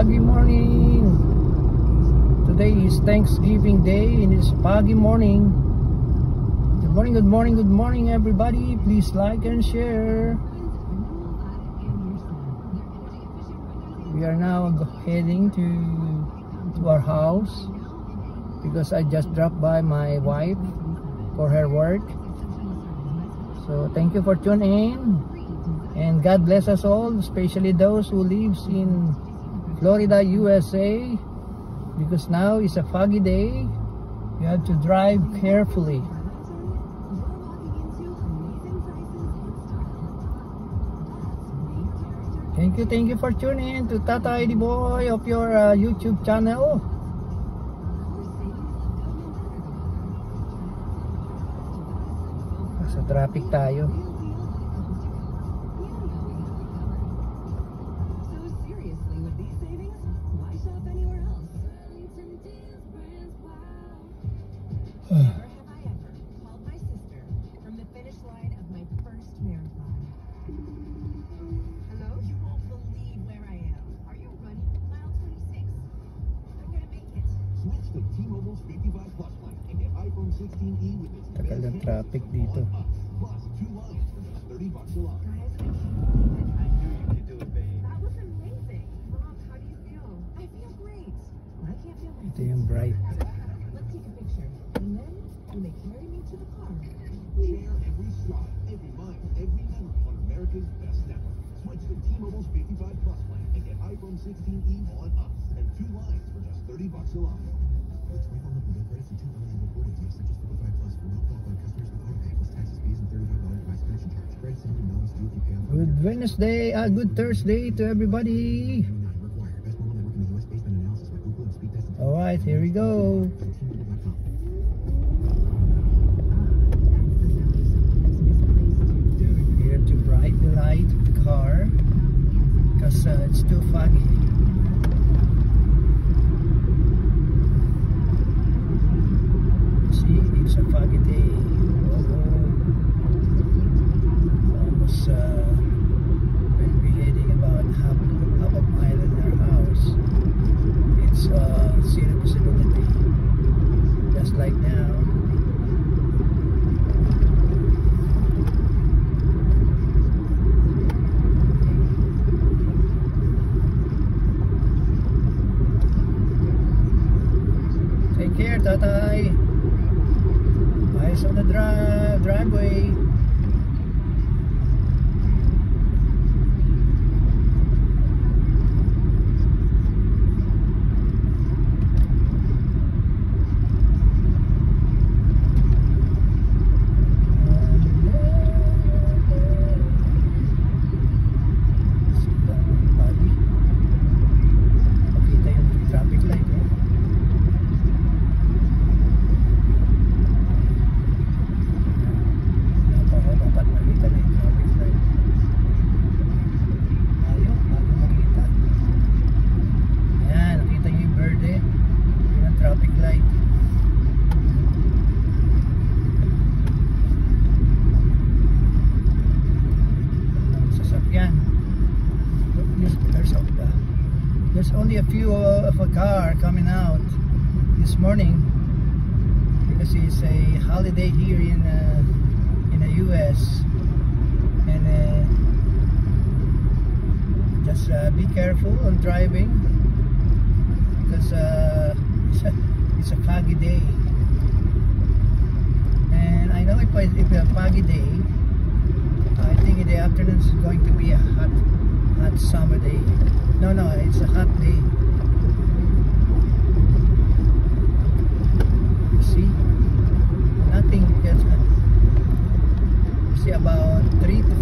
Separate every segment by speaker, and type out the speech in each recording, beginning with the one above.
Speaker 1: foggy morning. Today is Thanksgiving Day and it's foggy morning. Good morning, good morning, good morning everybody. Please like and share. We are now heading to our house because I just dropped by my wife for her work. So thank you for tuning in. And God bless us all, especially those who lives in Florida, USA, because now is a foggy day. You have to drive carefully. Thank you for tuning in to Tata Eddie Boy of your YouTube channel. Sa traffic tayo.
Speaker 2: Never have I ever called my sister from the finish line of my first marathon. Hello? You won't believe where I am. Are you running mile 26? I'm gonna make it.
Speaker 3: Switch to T-Mobile's 55 Plus plan and get iPhone 16e with its
Speaker 1: Tagal ng traffic dito.
Speaker 3: plus 2 lines for just $30 a line.
Speaker 2: Guys, I can't believe it.
Speaker 3: I knew you could do it, babe.
Speaker 2: That was amazing. Mom, how do you feel? I feel great. I can't feel
Speaker 1: Ito yung bright.
Speaker 2: Let's take a picture. And then you may carry me to the car.
Speaker 3: Share every shot, every mile, every memory on America's best network. Switch to T-Mobile's 55 Plus plan and get iPhone 16e on us and 2 lines for just $30 a line. With 24 monthly bill credits and 2 eligible quarterly gifts such as 55 Plus for well-qualified customers with autopay plus taxes, fees, and $35 device connection charge. Credits and balance due if you pay on
Speaker 1: Good Wednesday, good Thursday to everybody.
Speaker 3: require best mobile network in the US based on analysis by Google and speed test.
Speaker 1: Alright, here we go.
Speaker 3: T-Mobile.com.
Speaker 1: Here to bright the light of the car because it's too foggy. See, it's a foggy day. Almost we'll be heading about half a mile in our house. It's zero visibility, just like now. Take care, Tatay. Eyes on the driveway. Makita yung traffic light, eh. Dapat makita na yung traffic light. Ayaw, bago makita. Ayan, nakita nyo yung bird, eh. Yun ang traffic light. Ang sasakyan. There's only a few of a car coming out this morning because it's a holiday here in the US, and just be careful on driving because it's a foggy day, and I know if it's a foggy day, I think in the afternoon it's going to be a hot summer day. No, it's a hot day. You see, nothing gets. See about 3 to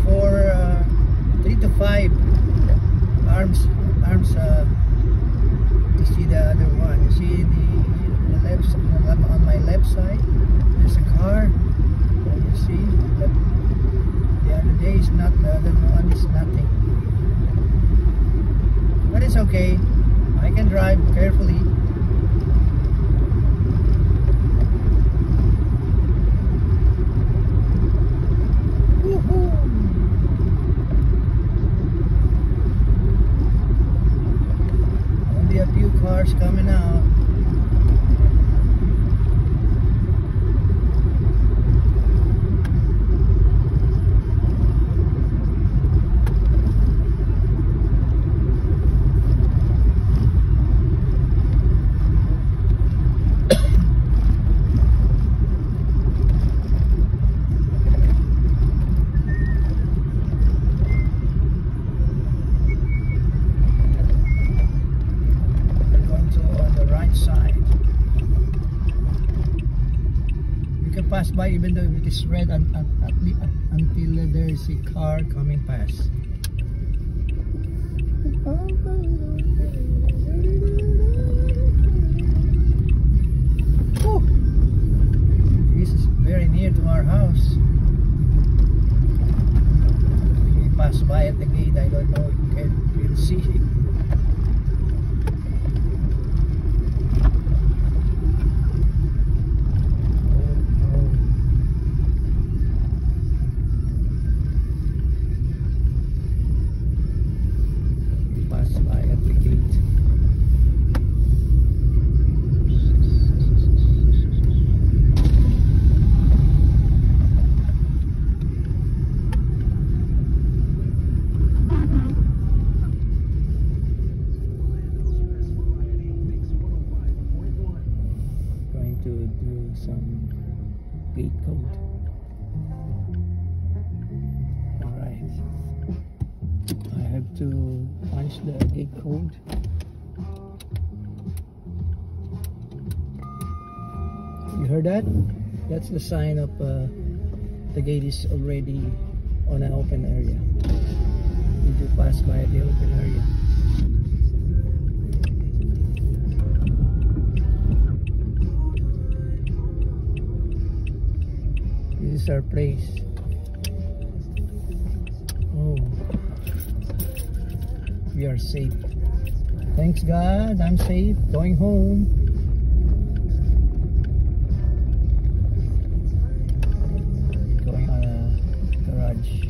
Speaker 1: 5 arms to see the other one. You see the left on my left side there's a car. You see, but the other day is not, the other one is nothing. But it's okay, I can drive carefully. cars coming out. Pass by even though it is red until there's a car coming past. Oh, this is very near to our house. We pass by at the gate. I don't know if you can see it. To do some gate code. Alright, I have to punch the gate code. You heard that? That's the sign of the gate is already on an open area. You do pass by the open area. This is our place. Oh, we are safe. Thanks God, I'm safe. Going home. Going on a garage.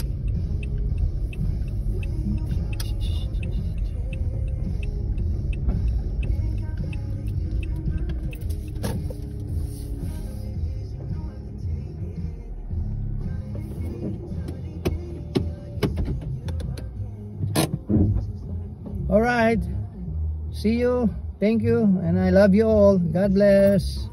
Speaker 1: All right, see you, thank you, and I love you all. God bless.